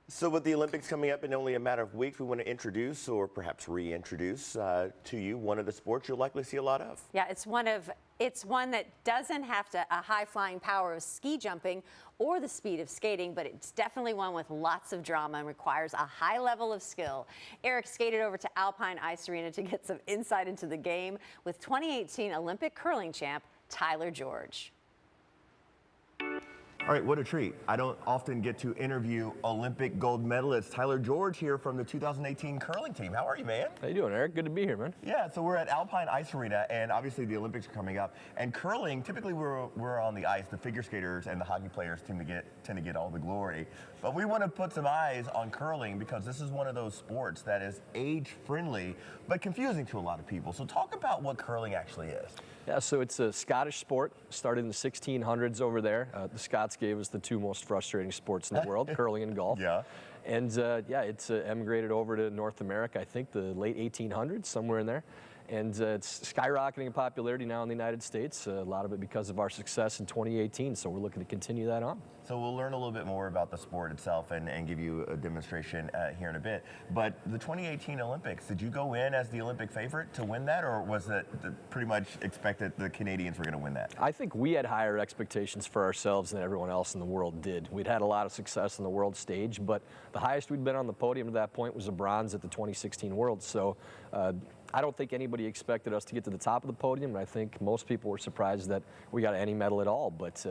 So with the Olympics coming up in only a matter of weeks, we want to introduce or perhaps reintroduce to you one of the sports you'll likely see a lot of. Yeah, it's one that doesn't have a high flying power of ski jumping or the speed of skating, but it's definitely one with lots of drama and requires a high level of skill. Eric skated over to Alpine Ice Arena to get some insight into the game with 2018 Olympic curling champ Tyler George. All right, what a treat. I don't often get to interview Olympic gold medalist Tyler George here from the 2018 curling team. How are you, man? How you doing, Eric? Good to be here, man. Yeah, so we're at Alpine Ice Arena, and obviously the Olympics are coming up. And curling, typically we're on the ice. The figure skaters and the hockey players tend to get all the glory. But we want to put some eyes on curling because this is one of those sports that is age-friendly, but confusing to a lot of people. So talk about what curling actually is. Yeah, so it's a Scottish sport, started in the 1600s over there. The Scots gave us the two most frustrating sports in the world, curling and golf. Yeah. And yeah, it's emigrated over to North America, I think the late 1800s, somewhere in there. And it's skyrocketing in popularity now in the United States, a lot of it because of our success in 2018, so we're looking to continue that on. So we'll learn a little bit more about the sport itself and give you a demonstration here in a bit. But the 2018 Olympics, did you go in as the Olympic favorite to win that, or was it pretty much expected the Canadians were going to win that? I think we had higher expectations for ourselves than everyone else in the world did. We'd had a lot of success on the world stage, but the highest we'd been on the podium to that point was a bronze at the 2016 Worlds. So I don't think anybody expected us to get to the top of the podium, and I think most people were surprised that we got any medal at all. But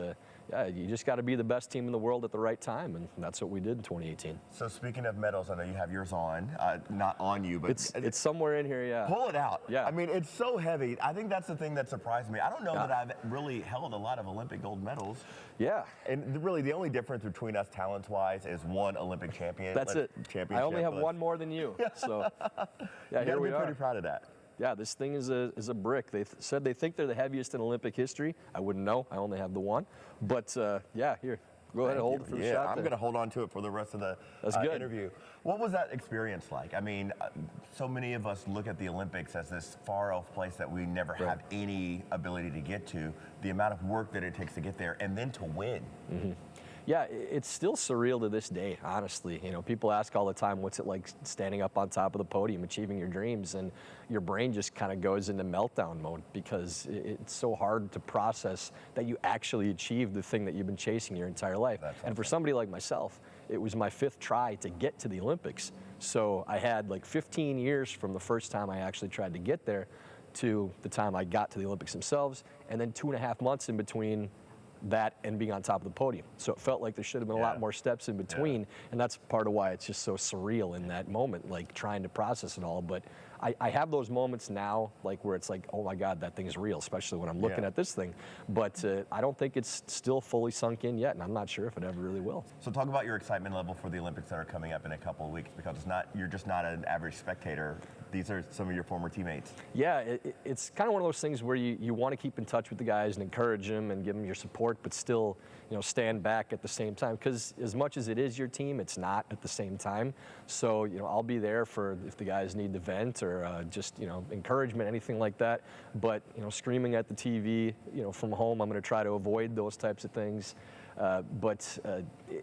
yeah, you just got to be the best team in the world at the right time, and that's what we did in 2018. So speaking of medals, I know you have yours on, not on you, but it's somewhere in here, yeah. Pull it out. Yeah. I mean, it's so heavy. I think that's the thing that surprised me. I don't know that I've really held a lot of Olympic gold medals. Yeah. And really, the only difference between us talent-wise is one Olympic champion. That's it. I only have one more than you. So yeah, here we are. I'm pretty proud of that. Yeah, this thing is a brick. They said they think they're the heaviest in Olympic history. I wouldn't know. I only have the one. But yeah, here, go ahead and hold it for the shot. Yeah, I'm going to hold on to it for the rest of the interview. What was that experience like? I mean, so many of us look at the Olympics as this far-off place that we never have any ability to get to. The amount of work that it takes to get there and then to win. Mm-hmm. Yeah, it's still surreal to this day, honestly. You know, people ask all the time, what's it like standing up on top of the podium, achieving your dreams, and your brain just kind of goes into meltdown mode because it's so hard to process that you actually achieved the thing that you've been chasing your entire life. And for somebody like myself, it was my 5th try to get to the Olympics. So I had like 15 years from the first time I actually tried to get there to the time I got to the Olympics themselves, and then 2.5 months in between that and being on top of the podium. So it felt like there should have been a lot more steps in between, and that's part of why it's just so surreal in that moment, like trying to process it all. But I have those moments now, like where it's like, oh my God, that thing is real, especially when I'm looking at this thing. But I don't think it's still fully sunk in yet, and I'm not sure if it ever really will. So talk about your excitement level for the Olympics that are coming up in a couple of weeks, because you're just not an average spectator. These are some of your former teammates. Yeah, it's kind of one of those things where you want to keep in touch with the guys and encourage them and give them your support, but still, stand back at the same time, because as much as it is your team, it's not at the same time. So, I'll be there for if the guys need to vent or just, encouragement, anything like that. But, screaming at the TV, from home, I'm going to try to avoid those types of things. But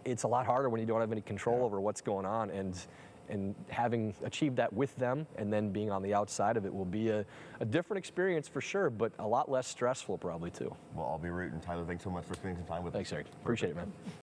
it's a lot harder when you don't have any control over what's going on. And having achieved that with them and then being on the outside of it will be a different experience for sure, but a lot less stressful probably too. Well, I'll be rooting. Tyler, thanks so much for spending some time with us. Thanks, Eric. Appreciate it, man.